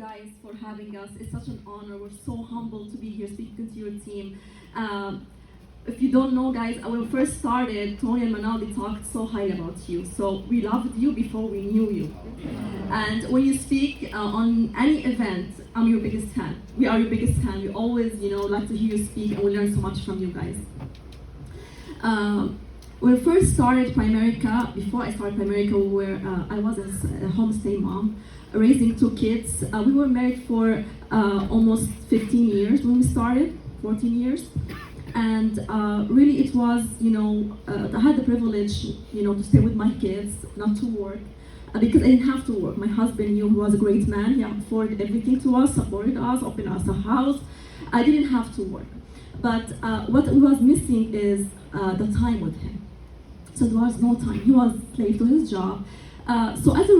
guys for having us. It's such an honor. We're so humbled to be here speaking to your team. If you don't know, guys, when we first started, Tony and Manal, talked so highly about you. So we loved you before we knew you. And when you speak on any event, I'm your biggest fan. We are your biggest fan. We always, like to hear you speak, and we learn so much from you guys. When I first started Primerica, before I started Primerica, I was a homestay mom, raising 2 kids. We were married for almost 15 years when we started, 14 years. And really it was, I had the privilege, to stay with my kids, not to work, because I didn't have to work. My husband knew he was a great man. He afforded everything to us, supported us, opened us a house. I didn't have to work. But what was missing is the time with him. So there was no time. He was slave to his job. So as a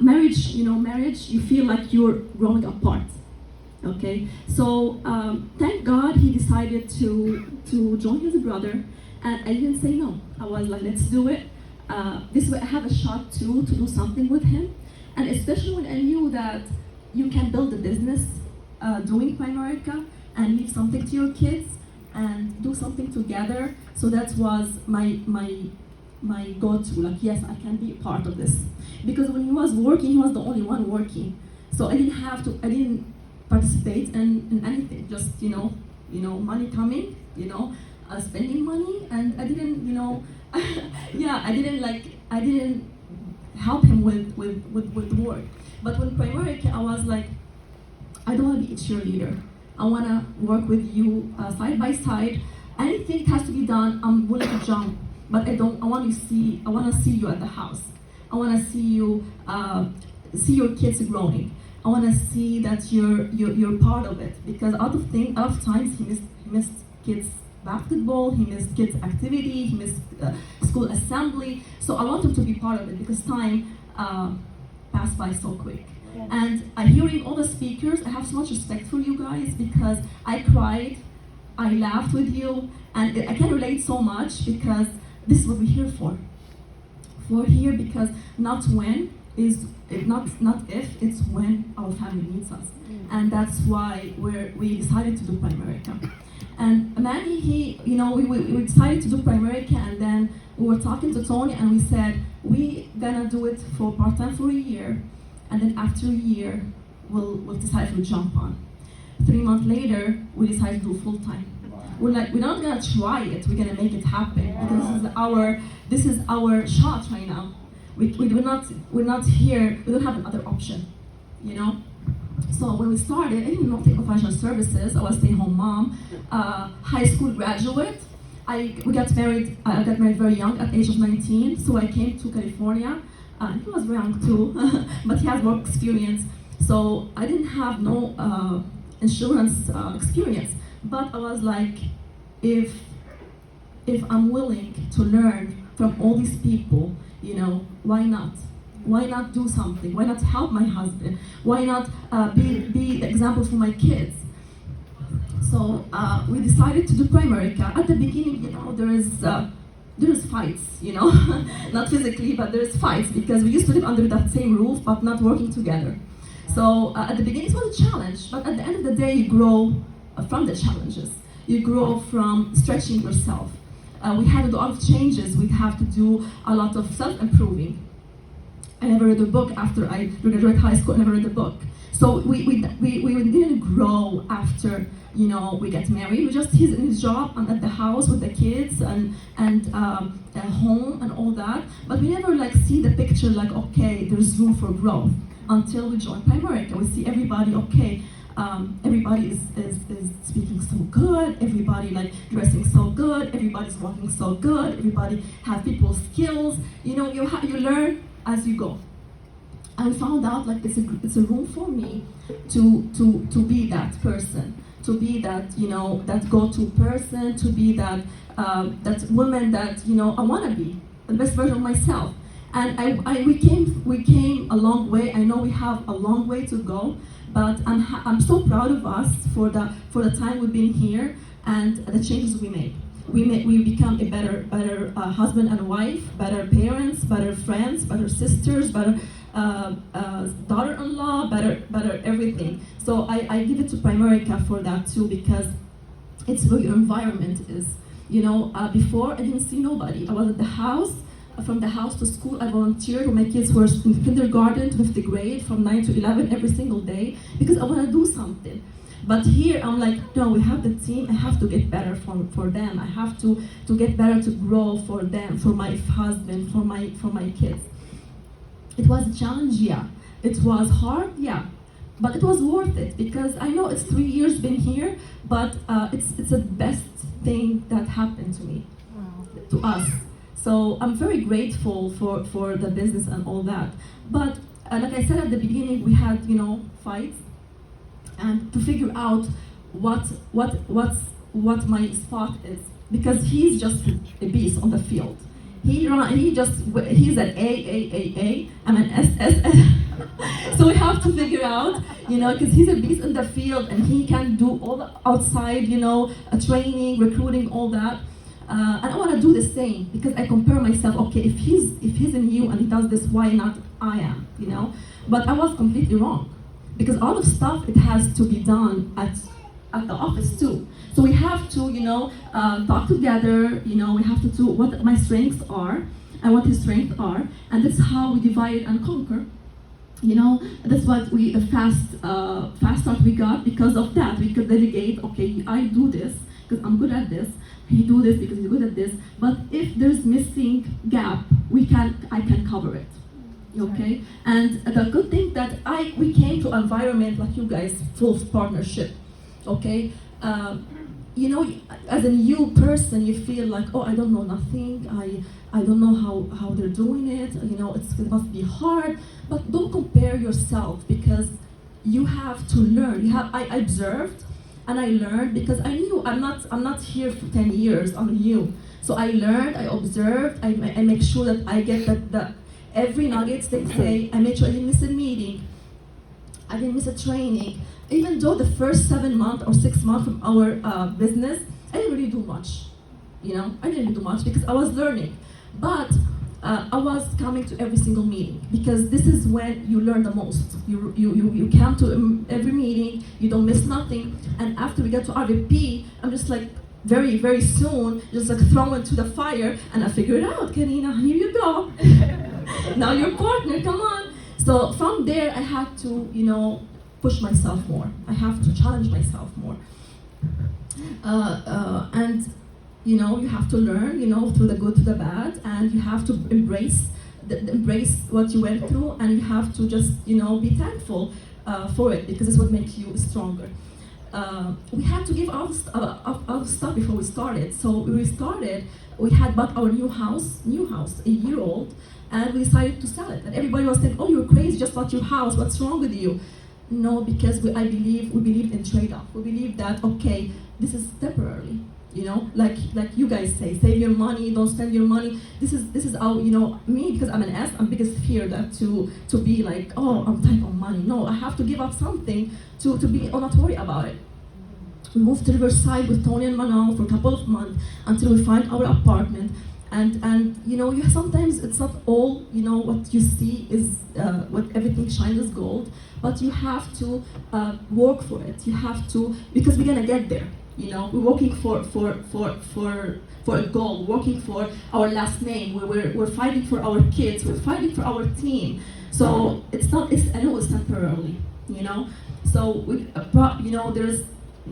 marriage, you feel like you're growing apart. Okay, so thank God he decided to join his brother, and I didn't say no. I was like, let's do it. This way I have a shot to do something with him, and especially when I knew that you can build a business doing Primerica and leave something to your kids and do something together. So that was my go-to. Like, yes, I can be a part of this, because when he was working, he was the only one working. So I didn't participate in anything, just money coming, spending money, and I didn't, I didn't help him with work. But when Primerica, I was like, I don't want to be a cheerleader. I want to work with you side by side. Anything has to be done, I'm willing to jump. But I want to see you at the house. I want to see you, see your kids growing. I want to see that you're part of it, because out of times he missed kids basketball, he missed kids activity, he missed school assembly. So I want him to be part of it, because time passed by so quick. Yeah. And hearing all the speakers, I have so much respect for you guys, because I cried, I laughed with you, and I can relate so much, because this is what we're here for. We're here because not when is not if, it's when our family needs us. And that's why we decided to do Primerica. And Manny, we decided to do Primerica, and then we were talking to Tony, and we said, we're gonna do it for part-time for a year, and then after a year, we'll decide to jump on. 3 months later, we decided to do full-time. We're like, we're not gonna try it, we're gonna make it happen, because this is our shot right now. We're not here, we don't have another option, So when we started, I didn't know financial services. I was a stay-home mom, high school graduate. I got married very young, at the age of 19. So I came to California. He was very young too, but he has work experience. So I didn't have no insurance experience. But I was like, if I'm willing to learn from all these people, why not? Why not do something? Why not help my husband? Why not be the example for my kids? So we decided to do Primerica. At the beginning, there is fights, not physically, but there's fights, because we used to live under that same roof, but not working together. So at the beginning, it was a challenge, but at the end of the day, you grow from the challenges. You grow from stretching yourself. We had to do a lot of changes. We have to do a lot of self-improving. I never read a book after I graduated high school. I never read a book. So we didn't grow after we get married. He's in his job and at the house with the kids and at home and all that. But we never see the picture okay, there's room for growth, until we joined Primerica. We see everybody everybody is speaking so good, everybody dressing so good, everybody's walking so good, everybody have people skills. You learn as you go. And we found out it's a room for me to be that person, to be that that go-to person, to be that woman that I want to be the best version of myself. And we came a long way. I know we have a long way to go, but I'm so proud of us for the time we've been here and the changes we made. We become a better husband and wife, better parents, better friends, better sisters, better daughter-in-law, better everything. So I give it to Primerica for that too, because it's where your environment is. Before I didn't see nobody. I was at the house. From the house to school, I volunteered when my kids were in kindergarten to 5th grade, from 9 to 11 every single day, because I want to do something. But here I'm like, no, we have the team, I have to get better for them. I have to get better, to grow for them, for my husband, for my kids. It was a challenge, yeah. It was hard, yeah. But it was worth it, because I know it's 3 years been here, but it's the best thing that happened to me, to us. So I'm very grateful for the business and all that. But like I said at the beginning, we had fights, and to figure out what my spot is, because he's just a beast on the field. He's an A. I'm an SS. So we have to figure out, because he's a beast in the field, and he can do all the outside, training, recruiting, all that. And I want to do the same, because I compare myself. Okay, if he's in you and he does this, why not I am? But I was completely wrong, because all of stuff, it has to be done at the office too. So we have to talk together. We have to do what my strengths are and what his strengths are, and that's how we divide and conquer. That's what the fast start we got. Because of that, we could delegate. Okay, I do this because I'm good at this. He do this because he's good at this. But if there's missing gap, I can cover it. Okay? And the good thing that we came to environment like you guys, full of partnership. Okay? As a new person, you feel like, oh, I don't know nothing. I don't know how they're doing it. It must be hard. But don't compare yourself, because you have to learn. I observed. And I learned, because I knew I'm not here for 10 years. I'm new, so I learned. I observed. I make sure that I get that every nuggets they say. I make sure I didn't miss a meeting. I didn't miss a training. Even though the first 7 months or 6 months from our business, I didn't really do much. I didn't do much because I was learning. But I was coming to every single meeting, because this is when you learn the most. You come to every meeting, you don't miss nothing. And after we get to RVP, I'm just like, very, very soon, just like thrown into the fire, and I figured out, Karina, here you go. Now you're partner, come on. So from there, I had to, push myself more. I have to challenge myself more. And you have to learn, through the good to the bad, and you have to embrace what you went through, and you have to just, be thankful for it, because it's what makes you stronger. We had to give our stuff before we started. So when we started, we had bought our new house, a year old, and we decided to sell it. And everybody was saying, "Oh, you're crazy! Just bought your house. What's wrong with you?" No, because we believe in trade-off. We believe that, okay, this is temporarily. Like you guys say, save your money, don't spend your money. This is how, me, because I'm an S, I'm biggest fear that to be like, oh, I'm tight on money. No, I have to give up something to be not worry about it. We moved to Riverside with Tony and Manon for a couple of months until we find our apartment. And you sometimes it's not all what you see is what everything shines as gold, but you have to work for it. You have to, because we're gonna get there. We're working for a goal, working for our last name. We're fighting for our kids. We're fighting for our team. So I know it's temporarily. So there's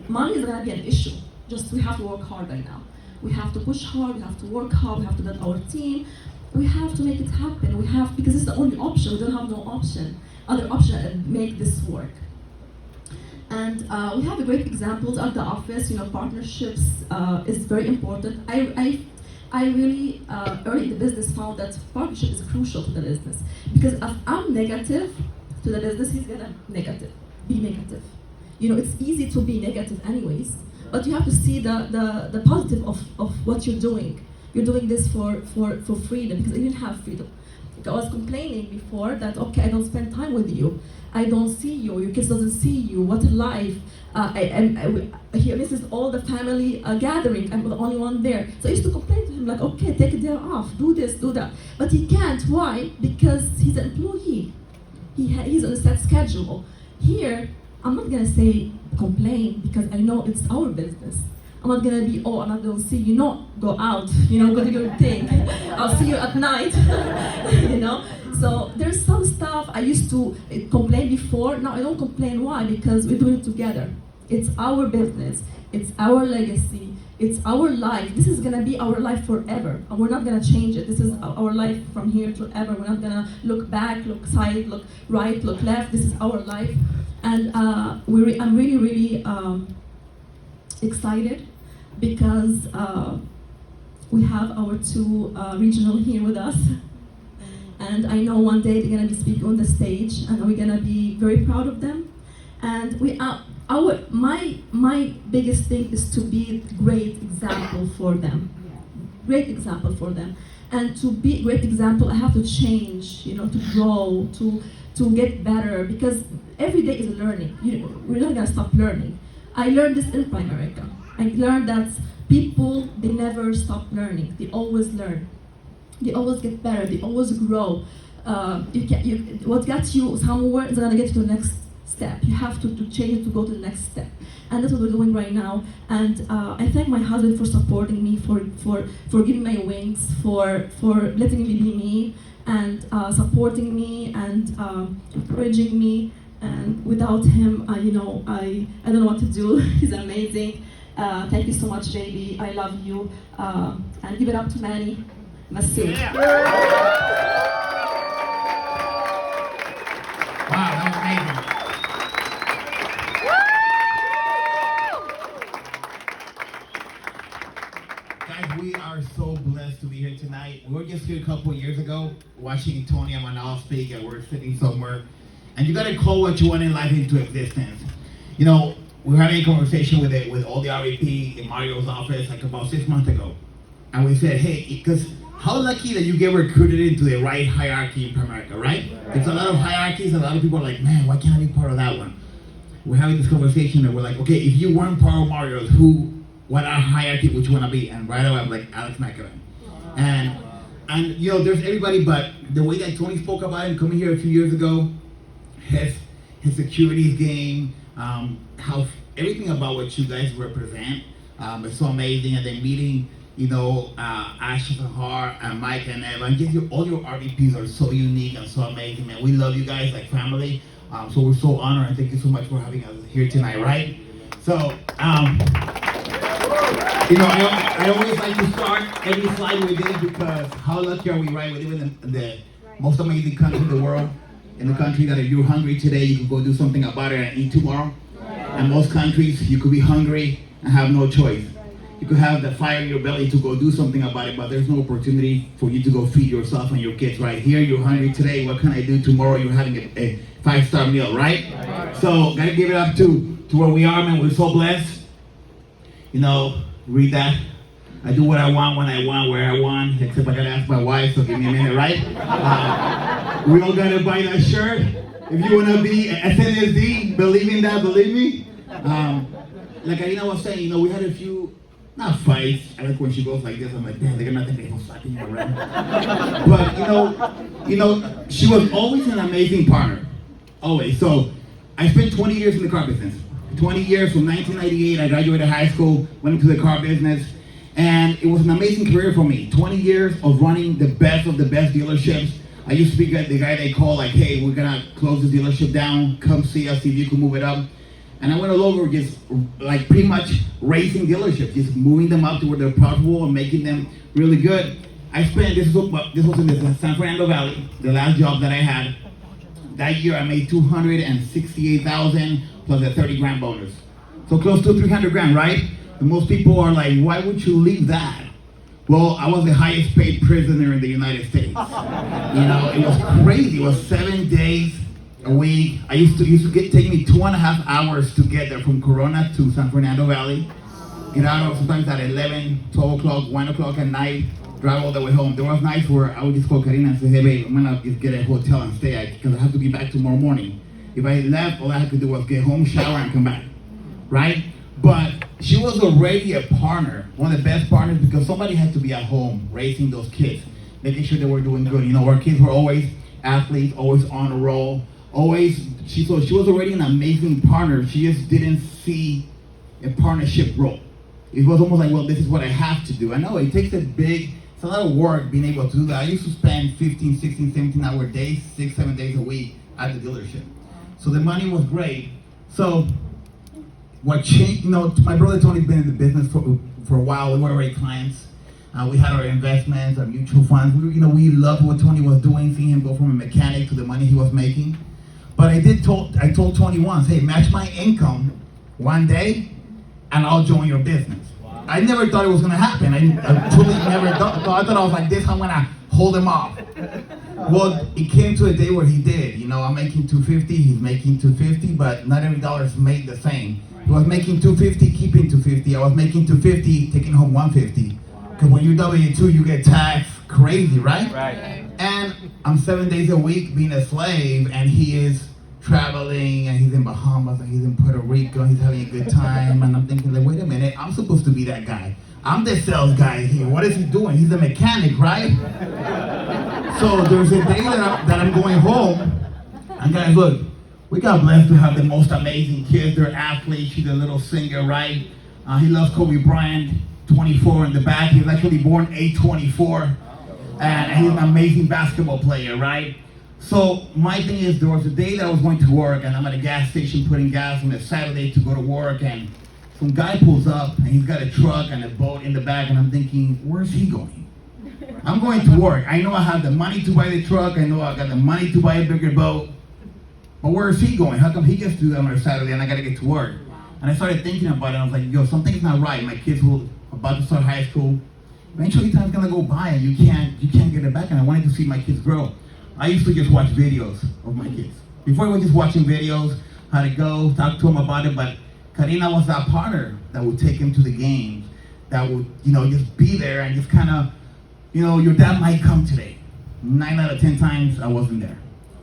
money is gonna be an issue. Just we have to work hard right now. We have to push hard. We have to work hard. We have to build our team. We have to make it happen. Because it's the only option. We don't have no other option to make this work. And we have great examples at the office. Partnerships is very important. I really early in the business found that partnership is crucial to the business, because if I'm negative to the business, he's gonna be negative. It's easy to be negative anyways, but you have to see the positive of what you're doing. You're doing this for freedom, because you didn't have freedom. I was complaining before that, okay, I don't spend time with you. I don't see you. Your kids doesn't see you. What a life! Here, this is all the family gathering. I'm the only one there. So I used to complain to him like, okay, take a day off, do this, do that. But he can't. Why? Because he's an employee. he's on a set schedule. Here, I'm not gonna say complain because I know it's our business. I'm not gonna be, oh, I'm not gonna see you, no, go out, go do your thing. I'll see you at night, So there's some stuff I used to complain before. Now I don't complain. Why? Because we're doing it together. It's our business. It's our legacy. It's our life. This is gonna be our life forever, and we're not gonna change it. This is our life from here to ever. We're not gonna look back, look side, look right, look left. This is our life, and I'm really, really excited because we have our two regional here with us, and I know one day they're gonna be speaking on the stage, and we're gonna be very proud of them. And my biggest thing is to be a great example for them, great example for them, and to be a great example, I have to change, to grow, to get better, because every day is a learning. We're not gonna stop learning. I learned this in Primerica. I learned that people, they never stop learning. They always learn. They always get better. They always grow. What got you somewhere is gonna get you to the next step. You have to change it to go to the next step. And that's what we're doing right now. And I thank my husband for supporting me, for giving me wings, for letting me be me, and supporting me, and encouraging me. And without him, I don't know what to do. He's amazing. Thank you so much, JB. I love you. And give it up to Manny, Massoud. Yeah. Wow, that was amazing. Guys, we are so blessed to be here tonight. We were just here a couple of years ago, watching Tony and Manal speak, and we're sitting somewhere. And you gotta call what you want in life into existence. We're having a conversation with all the RVP in Mario's office like about 6 months ago. And we said, hey, because how lucky that you get recruited into the right hierarchy in Primerica, right? There's a lot of hierarchies, a lot of people are like, man, why can't I be part of that one? We're having this conversation and we're like, okay, if you weren't part of Mario's, what hierarchy would you want to be? And right away, I'm like, Alex Makanvand. And there's everybody, but the way that Tony spoke about him coming here a few years ago, his securities game, how everything about what you guys represent is so amazing. And then meeting, Ashley Sahar and Mike and Evan, all your RVPs are so unique and so amazing, man. We love you guys like family. So we're so honored, and thank you so much for having us here tonight, right? So, I always like to start every slide with this because how lucky are we, right? We live in the most amazing country in the world. In a country that if you're hungry today, you can go do something about it and eat tomorrow. And most countries, you could be hungry and have no choice. You could have the fire in your belly to go do something about it, but there's no opportunity for you to go feed yourself and your kids, right? Here, you're hungry today, what can I do tomorrow? You're having a 5-star meal, right? So, gotta give it up to where we are, man. We're so blessed. Read that. I do what I want, when I want, where I want, except I gotta ask my wife, so give me a minute, right? We all gotta buy that shirt. If you wanna be SNSD, believe in that, believe me. Like Karina was saying, we had a few, not fights. I like when she goes like this, I'm like, damn, they're gonna think they're slapping you around. But she was always an amazing partner. Always. So I spent 20 years in the car business. 20 years from 1998, I graduated high school, went into the car business. And it was an amazing career for me. 20 years of running the best of the best dealerships. I used to be the guy they call like, hey, we're gonna close the dealership down, come see us, see if you can move it up. And I went all over just like pretty much racing dealerships, just moving them up to where they're profitable and making them really good. This was in the San Fernando Valley, the last job that I had. That year I made $268,000 plus a 30 grand bonus. So close to 300 grand, right? And most people are like, why would you leave that? Well, I was the highest paid prisoner in the United States. It was crazy. It was 7 days a week. It used to take me 2.5 hours to get there from Corona to San Fernando Valley. Get out sometimes at 11, 12 o'clock, 1 o'clock at night, drive all the way home. There was nights where I would just call Karina and say, hey babe, I'm gonna just get a hotel and stay because I have to be back tomorrow morning. If I left, all I had to do was get home, shower, and come back, right? But she was already a partner, one of the best partners, because somebody had to be at home raising those kids, making sure they were doing good. Our kids were always athletes, always on a roll. always, she was already an amazing partner. She just didn't see a partnership role. It was almost like, well, this is what I have to do. I know it takes it's a lot of work being able to do that. I used to spend 15, 16, 17-hour days, 6, 7 days a week at the dealership. So the money was great. So what changed, my brother Tony's been in the business for a while. We were already clients. We had our investments, our mutual funds. We loved what Tony was doing, seeing him go from a mechanic to the money he was making. But I told Tony once, hey, match my income one day and I'll join your business. Wow. I never thought it was gonna happen. I truly never thought. I thought I was like this, I'm gonna hold him off. Well, it came to a day where he did. I'm making 250, he's making 250, but not every dollar is made the same. He was making 250, keeping 250. I was making 250, taking home 150. Because when you're W-2, you get taxed crazy, right? Right. And I'm 7 days a week being a slave, and he is traveling, and he's in Bahamas, and he's in Puerto Rico, and he's having a good time, and I'm thinking, like, wait a minute, I'm supposed to be that guy. I'm the sales guy here. What is he doing? He's a mechanic, right? So there's a day that I'm going home, and guys, look, we got blessed to have the most amazing kids. They're athletes. She's a little singer, right? He loves Kobe Bryant, 24 in the back. He was actually born 8/24, and he's an amazing basketball player, right? So my thing is, there was a day that I was going to work, and I'm at a gas station putting gas on a Saturday to go to work, and some guy pulls up, and he's got a truck and a boat in the back, and I'm thinking, where's he going? I'm going to work. I know I have the money to buy the truck. I know I got the money to buy a bigger boat. But where is he going? How come he gets to do that on a Saturday and I got to get to work? And I started thinking about it. I was like, yo, something's not right. My kids were about to start high school. Eventually time's going to go by and you can't get it back. And I wanted to see my kids grow. I used to just watch videos of my kids. Before I was just watching videos, how to go, talk to them about it. But Karina was that partner that would take him to the games, that would, just be there and just kind of, your dad might come today. 9 out of 10 times, I wasn't there.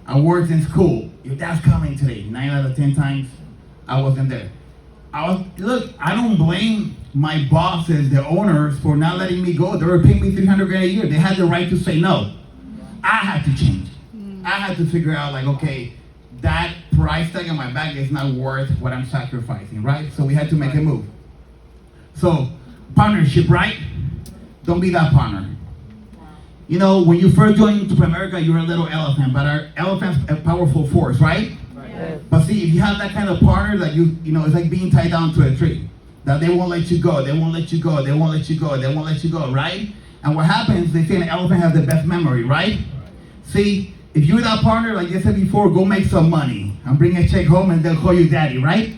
I worked in school. Your dad's coming today. 9 out of 10 times, I wasn't there. Look, I don't blame my bosses, the owners, for not letting me go. They were paying me $300 grand a year. They had the right to say no. I had to change. I had to figure out, like, okay, that price tag on my back is not worth what I'm sacrificing, right? So we had to make a move. So, partnership, right? Don't be that partner. When you first joined America, you're a little elephant, but our elephant's a powerful force, right? Right. But see, if you have that kind of partner, that it's like being tied down to a tree. That they won't let you go, they won't let you go, they won't let you go, they won't let you go, right? And what happens, they say an elephant has the best memory, right? See, if you're that partner, like I said before, go make some money and bring a check home and they'll call you daddy, right?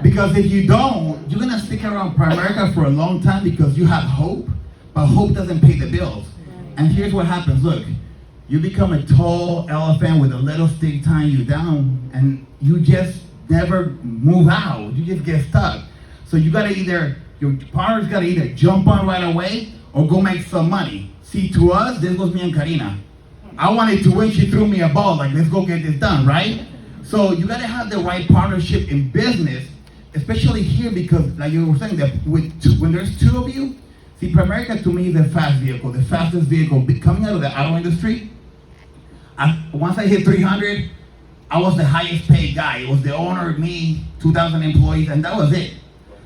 Because if you don't, you're gonna stick around Primerica for a long time because you have hope, but hope doesn't pay the bills. And here's what happens, look, you become a tall elephant with a little stick tying you down and you just never move out, you just get stuck. So your partner's gotta either jump on right away or go make some money. See, to us, this was me and Karina. I wanted to win, she threw me a ball, like, let's go get this done, right? So you gotta have the right partnership in business, especially here because, like you were saying, that when there's two of you, see, Primerica to me is a fast vehicle, the fastest vehicle. Coming out of the auto industry, once I hit 300, I was the highest paid guy. It was the owner, me, 2,000 employees, and that was it.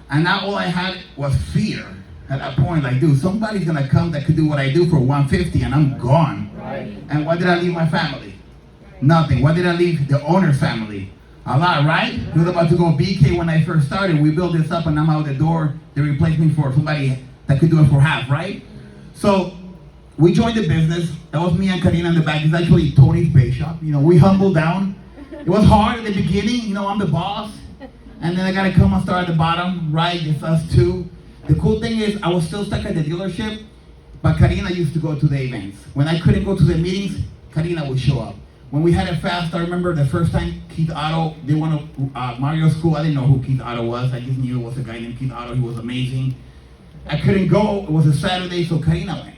And now all I had was fear at that point. Like, dude, somebody's gonna come that could do what I do for 150 and I'm gone. Right. And what did I leave my family? Nothing. What did I leave the owner's family? A lot, right? He was about to go BK when I first started. We built this up and I'm out the door. They replaced me for somebody that could do it for half, right? So we joined the business. That was me and Karina in the back. It's actually Tony's bake shop. We humbled down. It was hard at the beginning. I'm the boss. And then I got to come and start at the bottom, right? It's us two. The cool thing is I was still stuck at the dealership, but Karina used to go to the events. When I couldn't go to the meetings, Karina would show up. When we had a fast, I remember the first time Keith Otto, they went to Mario School. I didn't know who Keith Otto was. I just knew it was a guy named Keith Otto. He was amazing. I couldn't go. It was a Saturday, so Karina went.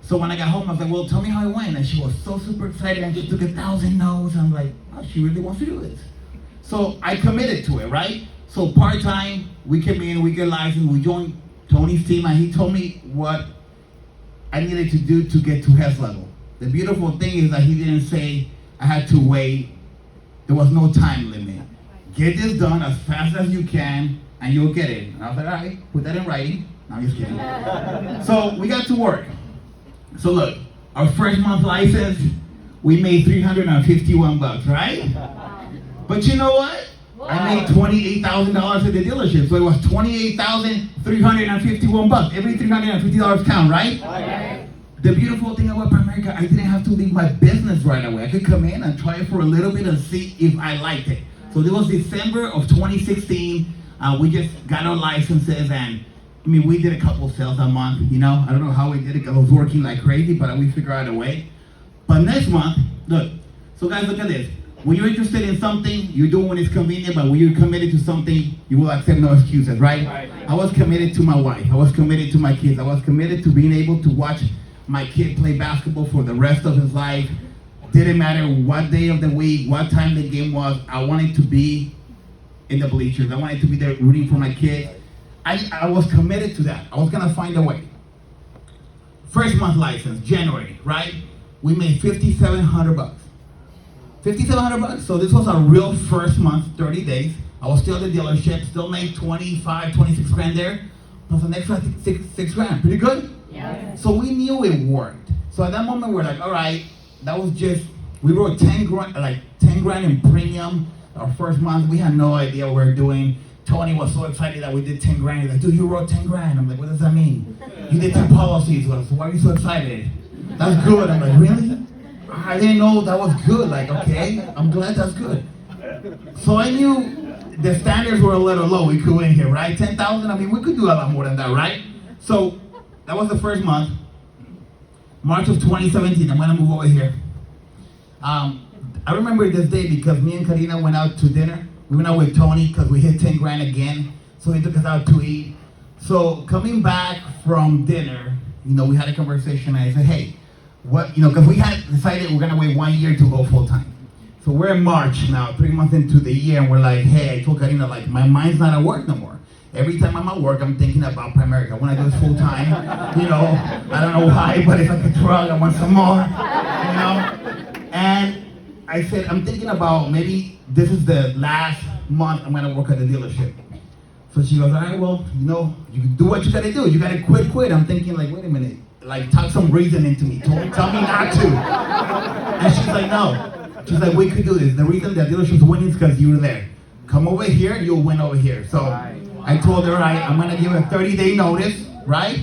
So when I got home, I was like, well, tell me how it went. And she was so super excited, and she took 1,000 no's. I'm like, oh, she really wants to do this. So I committed to it, right? So part-time, we came in, we get licensed, we joined Tony's team, and he told me what I needed to do to get to his level. The beautiful thing is that he didn't say I had to wait there was no time limit. Get this done as fast as you can, and you'll get it. And I was like, all right, put that in writing. No, I'm just kidding. So we got to work. So look, our first month license, we made $351, right? But you know what? I made $28,000 at the dealership, so it was $28,351. Every $350 count, right? The beautiful thing about Primerica, I didn't have to leave my business right away. I could come in and try it for a little bit and see if I liked it. So it was December of 2016. We just got our licenses, and I mean, we did a couple sales a month. You know, I don't know how we did it because I was working like crazy, but we figured out a way. But next month, look. So guys, look at this. When you're interested in something, you do it when it's convenient, but when you're committed to something, you will accept no excuses, right? I was committed to my wife. I was committed to my kids. I was committed to being able to watch my kid play basketball for the rest of his life. Didn't matter what day of the week, what time the game was. I wanted to be in the bleachers. I wanted to be there rooting for my kid. I was committed to that. I was gonna find a way. First month license, January, right? We made $5,700. $5,700. So this was our real first month, 30 days. I was still at the dealership, still made 25, 26 grand there, plus an extra six grand. Pretty good? Yeah. So we knew it worked. So at that moment, we're like, all right, that was just, we wrote 10 grand in premium. Our first month, we had no idea what we were doing. Tony was so excited that we did 10 grand. He's like, dude, you wrote 10 grand. I'm like, what does that mean? You did 10 policies. Well, so why are you so excited? That's good. I'm like, really? I didn't know that was good. Like, okay, I'm glad that's good. So I knew the standards were a little low. We could win here, right? 10,000, I mean, we could do a lot more than that, right? So that was the first month. March of 2017, I'm gonna move over here. I remember this day because me and Karina went out to dinner. We went out with Tony because we hit 10 grand again. So he took us out to eat. So coming back from dinner, you know, we had a conversation and I said, hey, what, you know, because we had decided we're gonna wait 1 year to go full time. So we're in March now, 3 months into the year, and we're like, hey, I told Karina, like, my mind's not at work no more. Every time I'm at work, I'm thinking about Primerica. I wanna do this full time, you know, I don't know why, but it's like a drug, I want some more, you know? And I said, I'm thinking about maybe this is the last month I'm gonna work at the dealership. So she goes, all right, well, you know, you can do what you gotta do. You gotta quit. I'm thinking like, wait a minute, like talk some reason into me. Tell me not to. And she's like, no. She's like, we could do this. The reason that dealership's winning is because you were there. Come over here, you'll win over here. So I told her, all right, I'm gonna give her a 30-day notice, right?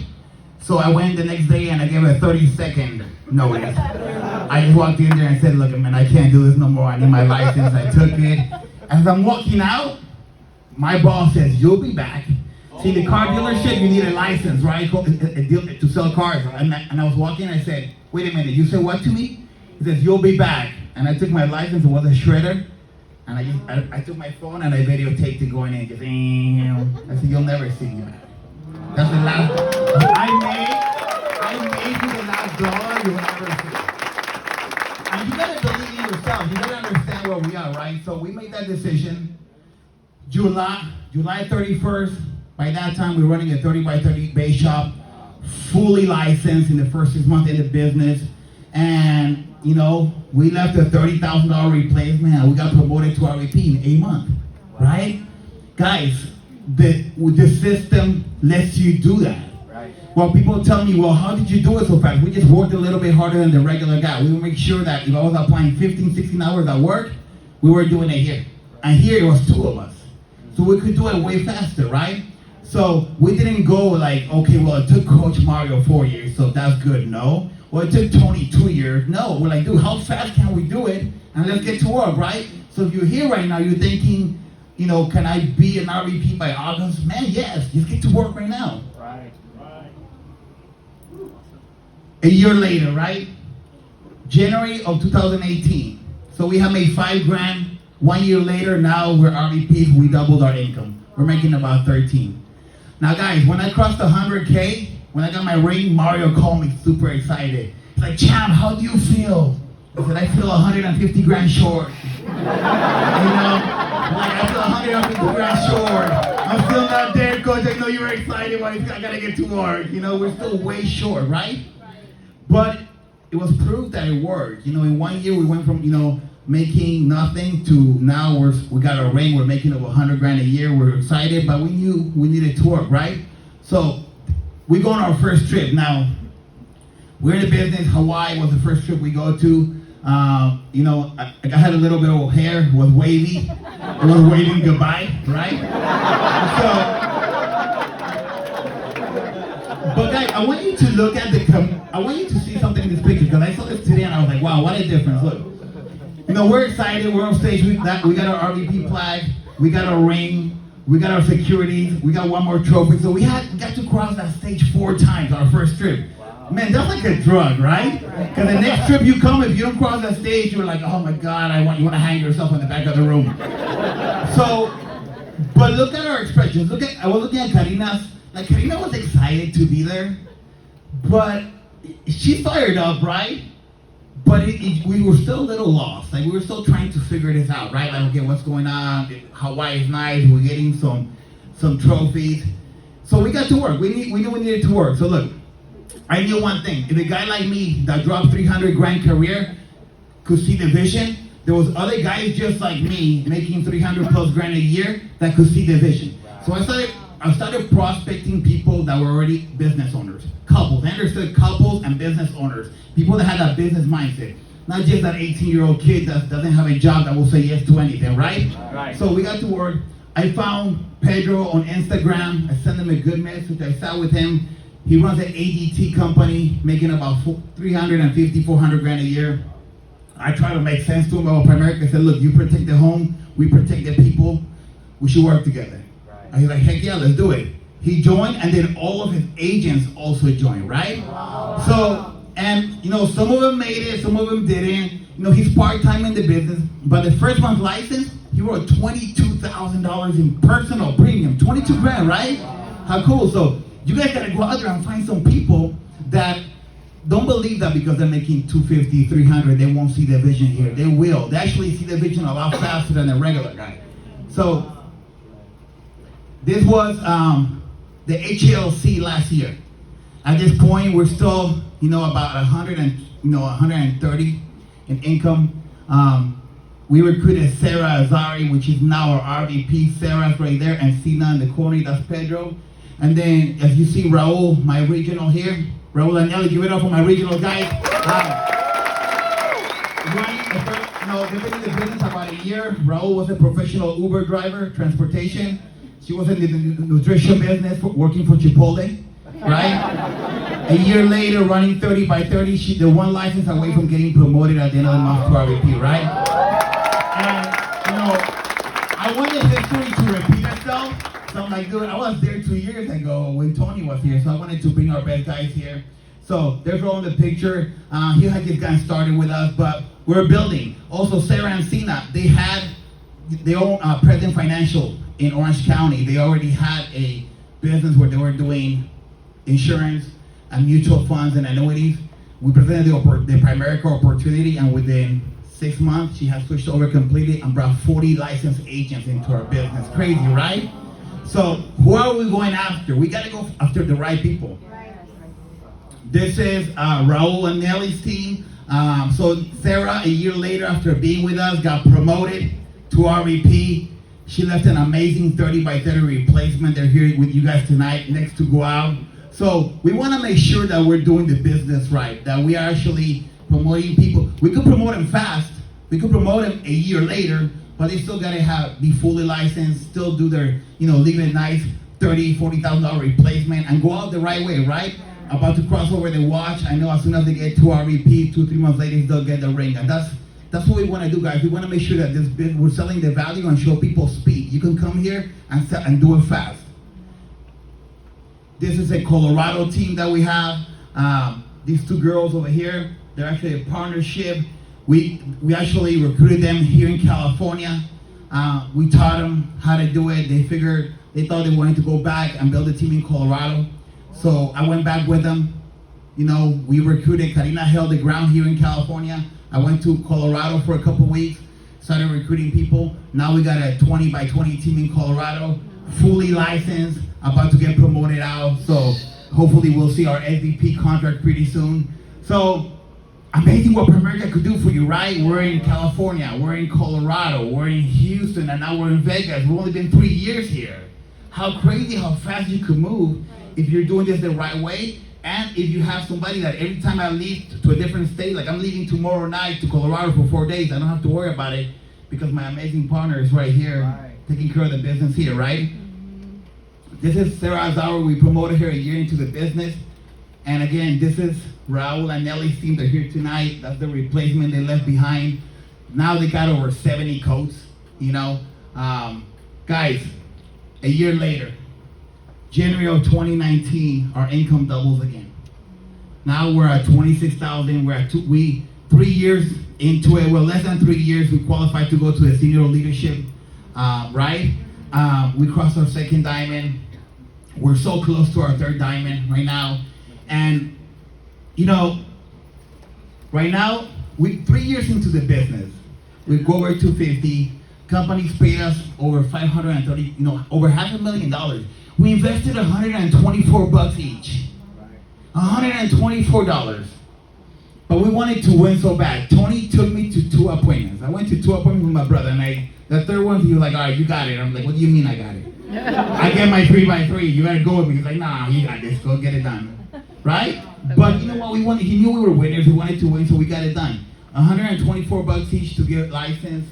So I went the next day and I gave her a 30-second notice. I just walked in there and said, look, man, I can't do this no more. I need my license. I took it. As I'm walking out, my boss says, you'll be back. See, the car dealership, you need a license, right? To sell cars. And I was walking and I said, wait a minute, you said what to me? He says, you'll be back. And I took my license, it was a shredder. And I took my phone and I videotaped it going in. Just, I said, you'll never see me back. That's the last, I made you the last dollar you will ever see. And you gotta believe in yourself. You gotta understand where we are, right? So we made that decision. July 31st. By that time, we were running a 30 by 30 base shop, fully licensed in the first 6 months in the business. And, you know, we left a $30,000 replacement and we got promoted to RVP in 8 months, right? Guys, the system lets you do that. Well, people tell me, well, how did you do it so fast? We just worked a little bit harder than the regular guy. We would make sure that if I was applying 15, 16 hours at work, we were doing it here. And here it was 2 of us. So we could do it way faster, right? So we didn't go like, okay, well, it took Coach Mario 4 years, so that's good. No. Well, it took Tony 2 years. No. We're like, dude, how fast can we do it? And let's get to work, right? So if you're here right now, you're thinking, you know, can I be an RVP by August? Man, yes. Just get to work right now. Right. A year later, right? January of 2018. So we have made 5 grand. 1 year later, now we're RVPs. We doubled our income. We're making about 13. Now, guys, when I crossed 100K, when I got my ring, Mario called me super excited. He's like, Champ, how do you feel? I said, I feel 150 grand short. You know, like I feel 150 grand short. I'm still not there, Coach. I know you were excited, but I gotta get to work. You know, we're still way short, right? But it was proof that it worked. You know, in 1 year we went from, you know, making nothing to now we got a ring, we're making over 100 grand a year, we're excited, but we knew we needed to work, right? So we go on our first trip. Now, we're in the business. Hawaii was the first trip we go to. You know, I had a little bit of hair, was wavy. It was waving goodbye, right? But guys, I want you to look at I want you to see something in this picture, because I saw this today and I was like, wow, what a difference. Look, you know, we're excited, we're on stage, we got our RVP flag, we got our ring, we got our security, we got one more trophy. So we got to cross that stage 4 times, our first trip. Man, that's like a drug, right? Because the next trip you come, if you don't cross that stage, you're like, oh my God, you want to hang yourself in the back of the room. So, but look at our expressions. I was looking at Karina's. Like, Karina was excited to be there, but she fired up, right? But we were still a little lost. Like, we were still trying to figure this out, right? Like, okay, what's going on? Hawaii is nice. We're getting some trophies. So we got to work. We knew we needed to work. So look, I knew one thing. If a guy like me that dropped 300 grand career could see the vision, there was other guys just like me making 300 plus grand a year that could see the vision. So I started prospecting people that were already business owners, couples. I understood couples and business owners, people that had that business mindset, not just that 18-year-old kid that doesn't have a job that will say yes to anything, right? So we got to work. I found Pedro on Instagram. I sent him a good message. I sat with him. He runs an ADT company, making about 350, 400 grand a year. I try to make sense to him about Primerica. I said, look, you protect the home, we protect the people. We should work together. And he's like, heck yeah, let's do it. He joined, and then all of his agents also joined, right? Wow. So, and you know, some of them made it, some of them didn't. You know, he's part-time in the business, but the first month's license, he wrote $22,000 in personal premium, 22 grand, right? How cool. So you guys gotta go out there and find some people that don't believe that because they're making 250, 300, they won't see the vision here. They will. They actually see the vision a lot faster than a regular guy. So this was the HLC last year. At this point, we're still, you know, about 130 in income. We recruited Sarah Azari, which is now our RVP. Sarah's right there, and Sina in the corner, that's Pedro. And then, as you see, Raul, my regional here. Raul and Nelly, give it up for my regional guys. They've been in the business about a year. Raul was a professional Uber driver, transportation. She was in the nutrition business, working for Chipotle, right? A year later, running 30 by 30, they're one license away from getting promoted at the end of the month to RVP, right? And, you know, I wanted history to repeat itself. So I'm like, dude, I was there 2 years ago when Tony was here, so I wanted to bring our best guys here. So there's Raul in the picture. He had just gotten started with us, but we're building. Also, Sarah and Sina, they own President Financial in Orange County. They already had a business where they were doing insurance and mutual funds and annuities. We presented the Primerica opportunity, and within 6 months, she has switched over completely and brought 40 licensed agents into our business. Crazy, right? So who are we going after? We got to go after the right people. This is Raul and Nelly's team. So Sarah, a year later, after being with us, got promoted to RVP. She left an amazing 30 by 30 replacement. They're here with you guys tonight, next to go out. So we want to make sure that we're doing the business right, that we are actually promoting people. We could promote them fast. We could promote them a year later, but they still got to be fully licensed, still do their, live it nice, $30,000, $40,000 replacement, and go out the right way, right? About to cross over the watch. I know as soon as they get to RVP, 2-3 months later, they'll get the ring. And that's what we want to do, guys. We want to make sure that we're selling the value and show people speed. You can come here and do it fast. This is a Colorado team that we have. These 2 girls over here, they're actually a partnership. We actually recruited them here in California. We taught them how to do it. They thought they wanted to go back and build a team in Colorado. So I went back with them. We recruited. Karina held the ground here in California. I went to Colorado for a couple weeks, started recruiting people. Now we got a 20 by 20 team in Colorado, fully licensed, about to get promoted out. So hopefully we'll see our MVP contract pretty soon. So amazing what America could do for you, right? We're in California, we're in Colorado, we're in Houston, and now we're in Vegas. We've only been 3 years here. How crazy, how fast you could move if you're doing this the right way, and if you have somebody that every time I leave to a different state, like I'm leaving tomorrow night to Colorado for 4 days, I don't have to worry about it because my amazing partner is right here taking care of the business here, right? This is Sarah Azaro. We promoted her a year into the business. And again, this is Raul and Nelly's team. They're here tonight. That's the replacement they left behind. Now they got over 70 coats, you know. Guys, a year later, January of 2019, our income doubles again. Now we're at 26,000. We're at 3 years into it. Well, less than 3 years, we qualified to go to the senior leadership, right? We crossed our second diamond. We're so close to our third diamond right now. And, you know, right now, 3 years into the business, we go over 250. Companies paid us over 530, you know, over $500,000. We invested $124 each. $124. But we wanted to win so bad. Tony took me to 2 appointments. I went to 2 appointments with my brother, and the third one, he was like, all right, you got it. I'm like, what do you mean I got it? I get my 3x3. You gotta go with me. He's like, nah, you got this. Go get it done. Right? But you know what? He knew we were winners. We wanted to win, so we got it done. $124 each to get licensed.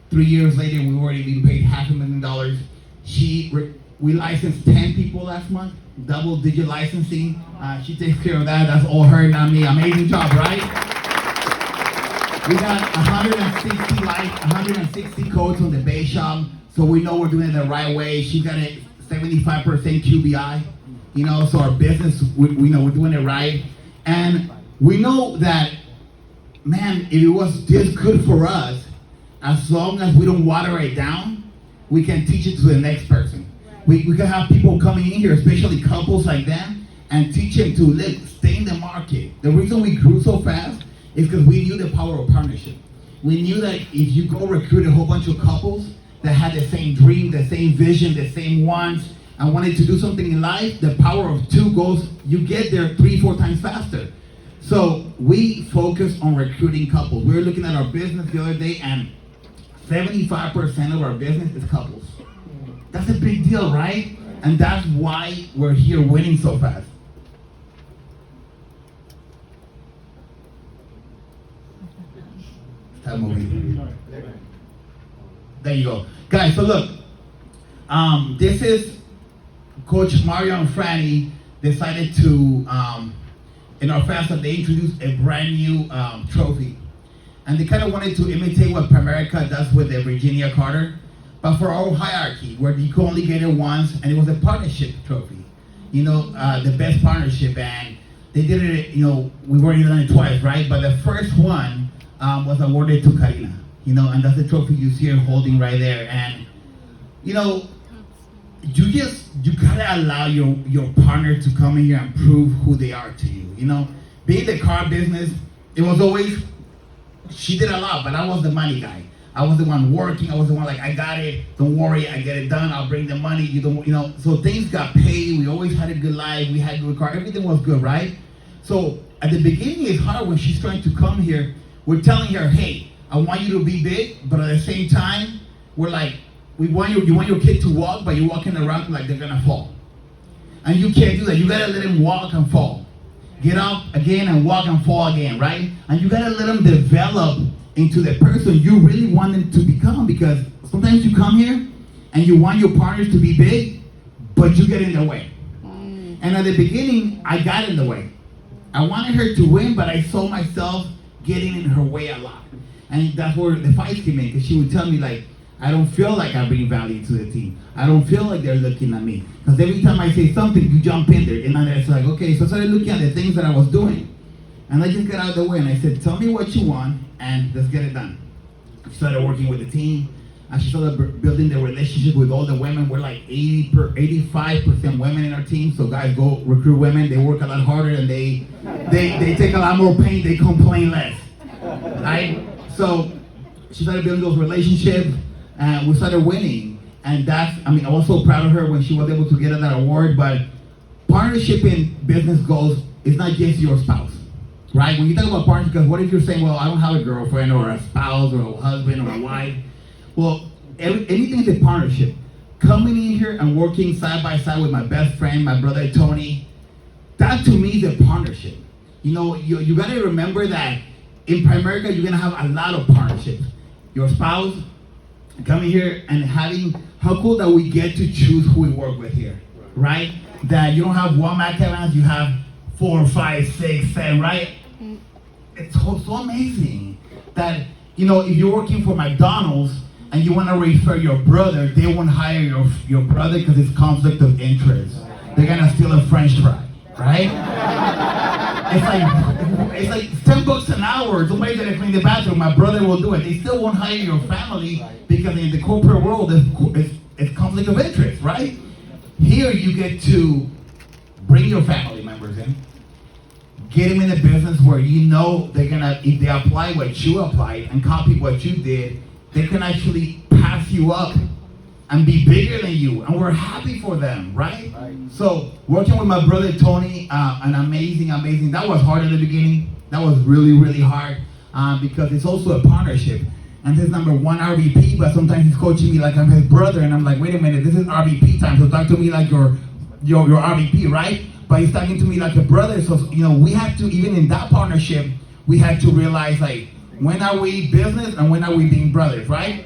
3 years later, we already been paid $500,000. We licensed 10 people last month. Double-digit licensing. She takes care of that. That's all her, not me. Amazing job, right? We got 160 codes on the base shop, so we know we're doing it the right way. She got a 75% QBI, you know, so our business, we know we're doing it right. And we know that, man, if it was this good for us, as long as we don't water it down, we can teach it to the next person. We can have people coming in here, especially couples like them, and teach them to stay in the market. The reason we grew so fast is because we knew the power of partnership. We knew that if you go recruit a whole bunch of couples that had the same dream, the same vision, the same wants, and wanted to do something in life, the power of 2 goes, you get there 3-4 times faster. So we focus on recruiting couples. We were looking at our business the other day, and 75% of our business is couples. That's a big deal, right? And that's why we're here winning so fast. Stop moving. There you go. Guys, so look, this is Coach Mario and Franny decided to, in our fast, they introduced a brand new trophy. And they kind of wanted to imitate what Primerica does with the Virginia Carter, but for our hierarchy, where you can only get it once, and it was a partnership trophy. You know, the best partnership, and they did it, you know, we've already done it twice, right? But the first one was awarded to Karina, you know, and that's the trophy you see her holding right there. And, you know, you gotta allow your partner to come in here and prove who they are to you, you know? Being the car business, it was always, she did a lot, but I was the money guy. I was the one working. I was the one like, I got it. Don't worry, I get it done. I'll bring the money. You know. So things got paid. We always had a good life. We had a good car. Everything was good, right? So at the beginning, it's hard when she's trying to come here. We're telling her, hey, I want you to be big, but at the same time, we're like, you want your kid to walk, but you're walking around like they're gonna fall. And you can't do that. You gotta let them walk and fall. Get up again and walk and fall again, right? And you gotta let them develop into the person you really want them to become, because sometimes you come here and you want your partners to be big, but you get in their way. And at the beginning, I got in the way. I wanted her to win, but I saw myself getting in her way a lot. And that's where the fights came in, because she would tell me like, I don't feel like I bring value to the team. I don't feel like they're looking at me. Because every time I say something, you jump in there. And then it's like, okay, so I started looking at the things that I was doing. And I just got out of the way and I said, tell me what you want and let's get it done. I started working with the team. And she started building the relationship with all the women. We're like 85% women in our team. So guys, go recruit women. They work a lot harder and they take a lot more pain. They complain less, right? So she started building those relationships and we started winning. And I was so proud of her when she was able to get that award. But partnership in business goals is not just your spouse. right? When you talk about partnership, because what if you're saying, well, I don't have a girlfriend or a spouse or a husband or a wife? Well, anything is a partnership. Coming in here and working side by side with my best friend, my brother Tony, that to me is a partnership. You know, you gotta remember that in Primerica, you're gonna have a lot of partnerships. Your spouse, coming here and having, how cool that we get to choose who we work with here, right? That you don't have one Makanvand, you have 4, 5, 6, 7, right? It's so amazing that, you know, if you're working for McDonald's and you want to refer your brother, they won't hire your brother because it's conflict of interest. They're gonna steal a French fry, right? It's like $10 an hour. Somebody's gonna clean the bathroom. My brother will do it. They still won't hire your family because in the corporate world, it's conflict of interest, right? Here you get to bring your family members in, get them in a business where you know they're gonna, if they apply what you applied and copy what you did, they can actually pass you up and be bigger than you, and we're happy for them, right? So working with my brother Tony, an amazing, that was hard at the beginning. That was really hard because it's also a partnership. And this number one RVP, but sometimes he's coaching me like I'm his brother, and I'm like, wait a minute, this is RVP time, so talk to me like your RVP, right? But he's talking to me like a brother, so you know, we have to, even in that partnership, we had to realize like, when are we business and when are we being brothers, right?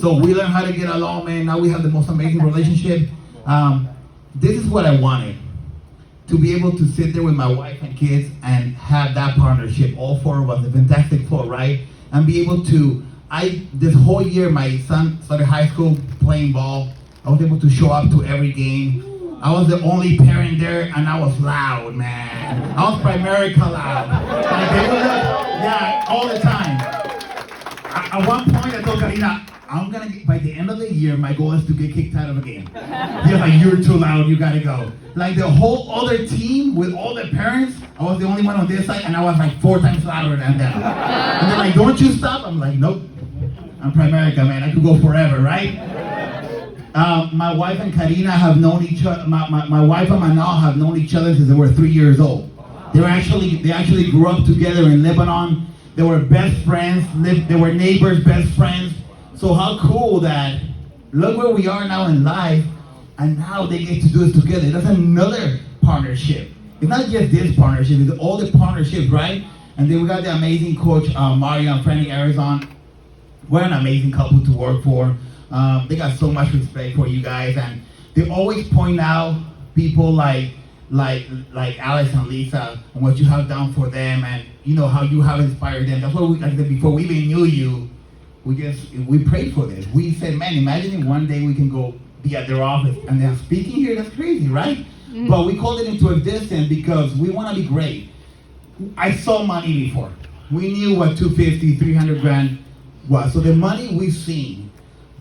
So we learned how to get along, man. Now we have the most amazing relationship. This is what I wanted, to be able to sit there with my wife and kids and have that partnership, all four of us, a fantastic flow, right? And be able to, this whole year, my son started high school playing ball. I was able to show up to every game. I was the only parent there, and I was loud, man. I was Primerica loud. Like, they would yeah, all the time. At one point, I told Karina, by the end of the year, my goal is to get kicked out of a game. They're like, you're too loud, you gotta go. Like the whole other team with all the parents, I was the only one on this side, and I was like 4 times louder than them. And they're like, don't you stop? I'm like, nope. I'm Primerica, man. I could go forever, right? My wife and Karina have known each other. My wife and Manny have known each other since they were 3 years old. They actually grew up together in Lebanon. They were best friends. They were neighbors, best friends. So how cool that, look where we are now in life, and now they get to do it together. That's another partnership. It's not just this partnership, it's all the partnerships, right? And then we got the amazing coach, Mario and Franny Arizon. We're an amazing couple to work for. They got so much respect for you guys, and they always point out people like Alex and Lisa and what you have done for them, and you know how you have inspired them. That's what we, like I said before, we even knew you. We prayed for this. We said, man, imagine if one day we can go be at their office and they're speaking here. That's crazy, right? Mm-hmm. But we called it into existence because we want to be great. I saw money before. We knew what 250, 300 grand was. So the money we've seen,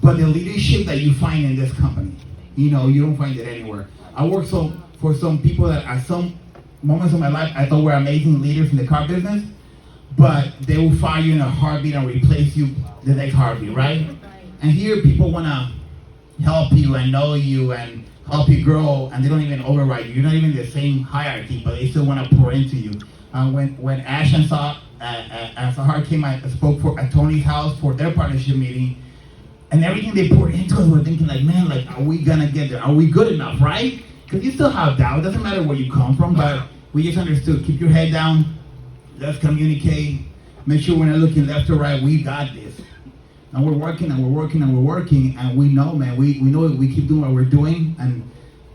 but the leadership that you find in this company, you know, you don't find it anywhere. I work for some people that at some moments of my life I thought were amazing leaders in the car business, but they will fire you in a heartbeat and replace you the next heartbeat, right? And here people want to help you and know you and help you grow, and they don't even override you. You're not even in the same hierarchy, but they still want to pour into you. When Ash and Sahar came, I spoke at Tony's house for their partnership meeting, and everything they poured into us, we're thinking like, man, like, are we gonna get there? Are we good enough, right? Because you still have doubt. It doesn't matter where you come from, but we just understood. Keep your head down. Let's communicate. Make sure we're not looking left or right. We got this. And we're working and we're working and we're working, and we know, man, we know we keep doing what we're doing and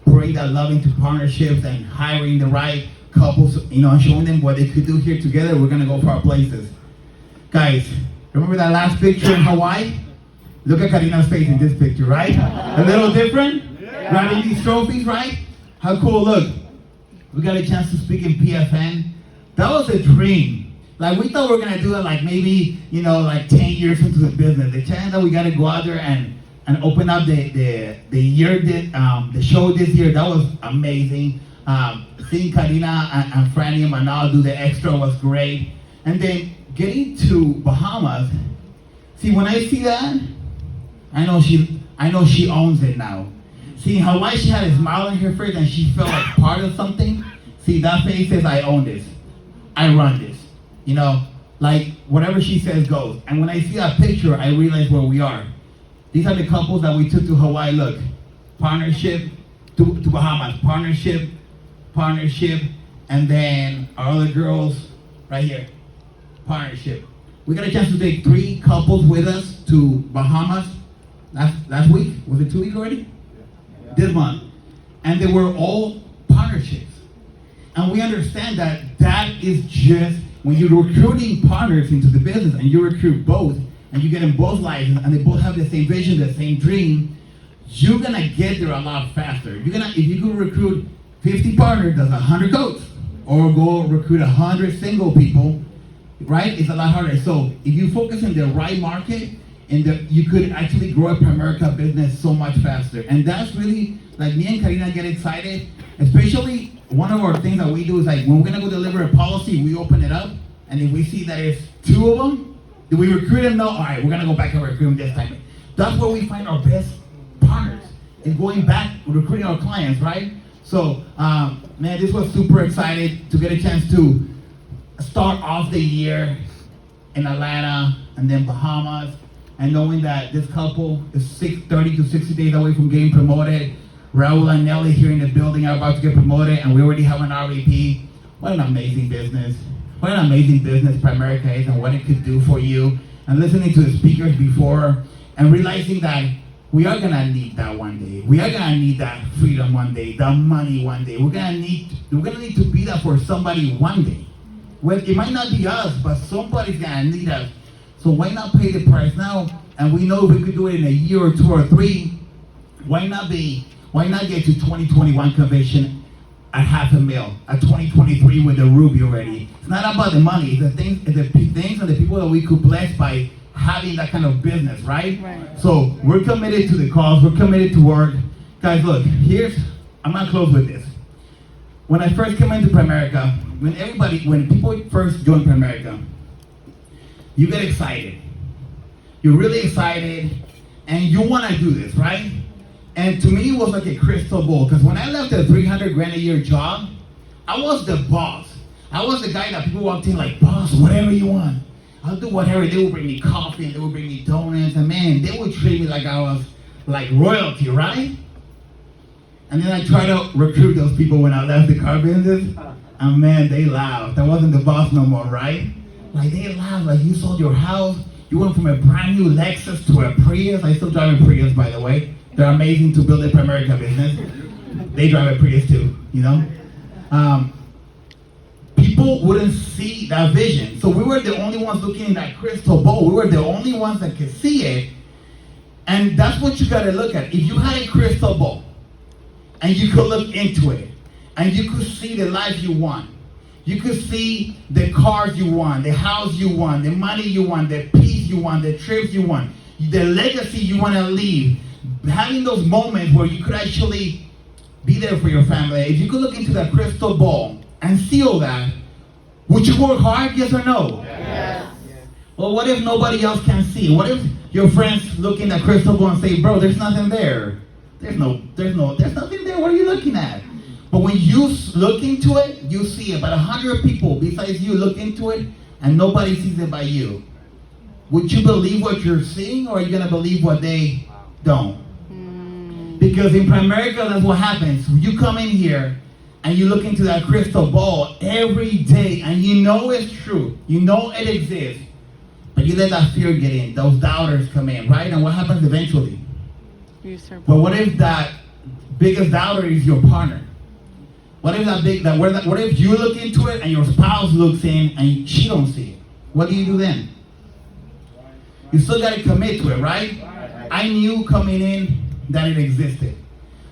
pouring that love into partnerships and hiring the right couples, you know, and showing them what they could do here together. We're gonna go far places. Guys, remember that last picture in Hawaii? Look at Karina's face in this picture, right? A little different? Yeah. Grabbing these trophies, right? How cool, look. We got a chance to speak in PFN. That was a dream. Like, we thought we were gonna do it like maybe, you know, like 10 years into the business. The chance that we gotta go out there and open up the show this year, that was amazing. Seeing Karina and Franny and Manal do the extra was great. And then getting to Bahamas, see, when I see that, I know she owns it now. See, Hawaii, she had a smile on her face and she felt like part of something. See, that face says, I own this. I run this. You know, like whatever she says goes. And when I see that picture, I realize where we are. These are the couples that we took to Hawaii. Look, partnership, to Bahamas, partnership, and then our other girls right here, partnership. We got a chance to take 3 couples with us to Bahamas last week. Was it 2 weeks already? Yeah. This month. And they were all partnerships. And we understand that is just, when you're recruiting partners into the business and you recruit both, and you get them both licensed, and they both have the same vision, the same dream, you're gonna get there a lot faster. If you go recruit 50 partners, that's 100 goats. Or go recruit 100 single people, right? It's a lot harder. So if you focus in the right market, you could actually grow a Primerica business so much faster. And that's really, like, me and Karina get excited, especially one of our things that we do is, like, when we're gonna go deliver a policy, we open it up, and if we see that it's 2 of them, do we recruit them? No, all right, we're gonna go back and recruit them this time. That's where we find our best partners, is going back, recruiting our clients, right? So, man, this was super excited to get a chance to start off the year in Atlanta and then Bahamas, and knowing that this couple is 30 to 60 days away from getting promoted. Raul and Nelly here in the building are about to get promoted, and we already have an RVP. What an amazing business. What an amazing business Primerica is and what it could do for you. And listening to the speakers before and realizing that we are gonna need that one day. We are gonna need that freedom one day, the money one day. We're gonna need to be that for somebody one day. Well, it might not be us, but somebody's gonna need us. So why not pay the price now? And we know we could do it in a year or 2 or 3. Why not get to 2021 convention at $500,000, at 2023 with the Ruby already? It's not about the money, it's the things and the people that we could bless by having that kind of business, right? So we're committed to the cause, we're committed to work. Guys, look, I'm gonna close with this. When I first came into Primerica, when people first join Primerica, you get excited. You're really excited, and you wanna do this, right? And to me, it was like a crystal ball, because when I left a $300,000 a year job, I was the boss. I was the guy that people walked in like, boss, whatever you want. I'll do whatever. They would bring me coffee, and they would bring me donuts, and man, they would treat me like I was like royalty, right? And then I tried to recruit those people when I left the car business, and man, they laughed. I wasn't the boss no more, right? Like, they laughed, like, you sold your house, you went from a brand new Lexus to a Prius. I still drive a Prius, by the way. They're amazing to build a Primerica business. They drive a Prius too, you know? People wouldn't see that vision. So we were the only ones looking in that crystal ball. We were the only ones that could see it. And that's what you gotta look at. If you had a crystal ball, and you could look into it, and you could see the life you want, you could see the cars you want, the house you want, the money you want, the peace you want, the trips you want, the legacy you wanna leave, having those moments where you could actually be there for your family. If you could look into that crystal ball and see all that, would you work hard, yes or no? Yes. Well, what if nobody else can see? What if your friends look in that crystal ball and say, bro, there's nothing there. There's nothing there. What are you looking at? But when you look into it, you see it. But 100 people besides you look into it, and nobody sees it but you. Would you believe what you're seeing, or are you gonna believe what they don't? Because in Primerica, that's what happens. You come in here and you look into that crystal ball every day, and you know it's true. You know it exists. But you let that fear get in. Those doubters come in, right? And what happens eventually? But what if that biggest doubter is your partner? What if you look into it and your spouse looks in and she don't see it? What do you do then? You still got to commit to it, right? I knew coming in that it existed.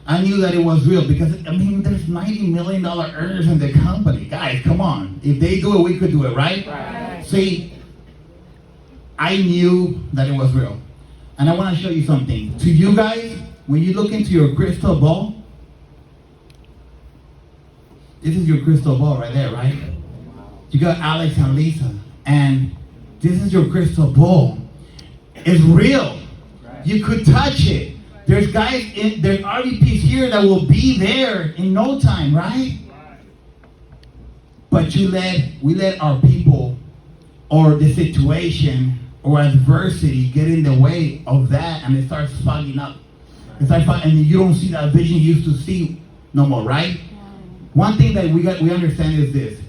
I knew that it was real because, I mean, there's $90 million earners in the company. Guys, come on. If they do it, we could do it, right? See, I knew that it was real. And I want to show you something. To you guys, when you look into your crystal ball, this is your crystal ball right there, right? You got Alex and Lisa, and this is your crystal ball. It's real. You could touch it. There's there's RVPs here that will be there in no time, right? but we let our people or the situation or adversity get in the way of that, and it starts fogging up. And you don't see that vision you used to see no more, right? One thing that we understand is this: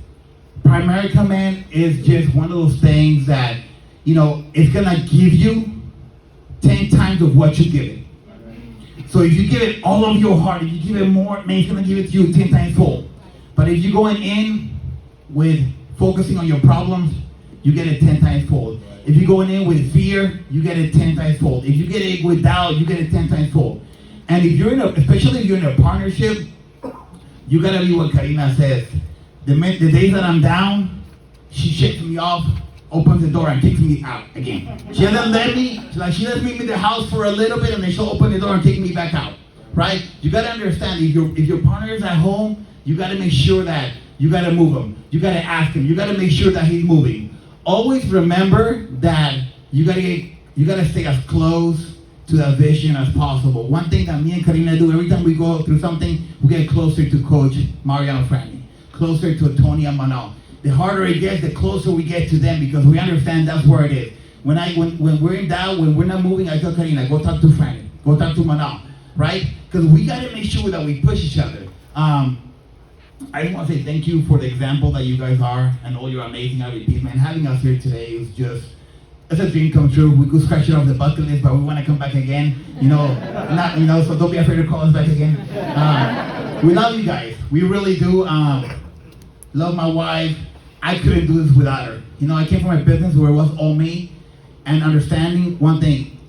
primary command is just one of those things that, it's gonna give you 10 times of what you give it. So if you give it all of your heart, if you give it more, man, it's gonna give it to you 10 times full. But if you're going in with focusing on your problems, you get it 10 times fold. If you're going in with fear, you get it 10 times fold. If you get it with doubt, you get it 10 times fold. And if you're especially if you're in a partnership, you gotta be what Karina says. The days that I'm down, she shakes me off, opens the door and kicks me out again. She doesn't let me, she lets me in the house for a little bit and then she'll open the door and take me back out, right? You gotta understand, if your partner is at home, you gotta make sure that you gotta move him. You gotta ask him. You gotta make sure that he's moving. Always remember that you gotta stay as close to that vision as possible. One thing that me and Karina do every time we go through something, we get closer to Coach Mariano Franny, closer to Tony and Manal. The harder it gets, the closer we get to them, because we understand that's where it is. When we're in doubt, when we're not moving, I tell Karina, go talk to Franny, go talk to Manal, right? Because we gotta make sure that we push each other. I just want to say thank you for the example that you guys are and all your amazing IVPs, man. Having us here today is just, it's a dream come true. We could scratch it off the bucket list, but we want to come back again. So don't be afraid to call us back again. We love you guys. We really do. Love my wife. I couldn't do this without her. I came from a business where it was all me, and understanding one thing.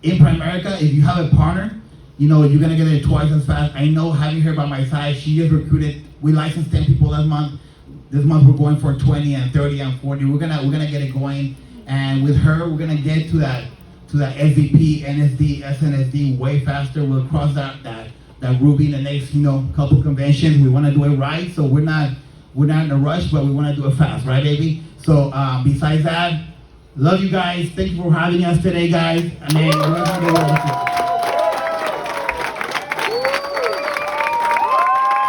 In Primerica, if you have a partner, you're gonna get it twice as fast. I know, having her by my side, she just recruited. We licensed 10 people last month. This month we're going for 20 and 30 and 40. We're gonna get it going, and with her, we're gonna get to that SVP, NSD, SNSD way faster. We'll cross that Ruby in the next couple conventions. We want to do it right, so we're not in a rush, but we want to do it fast, right, baby? So besides that, love you guys. Thank you for having us today, guys. And then we're gonna go.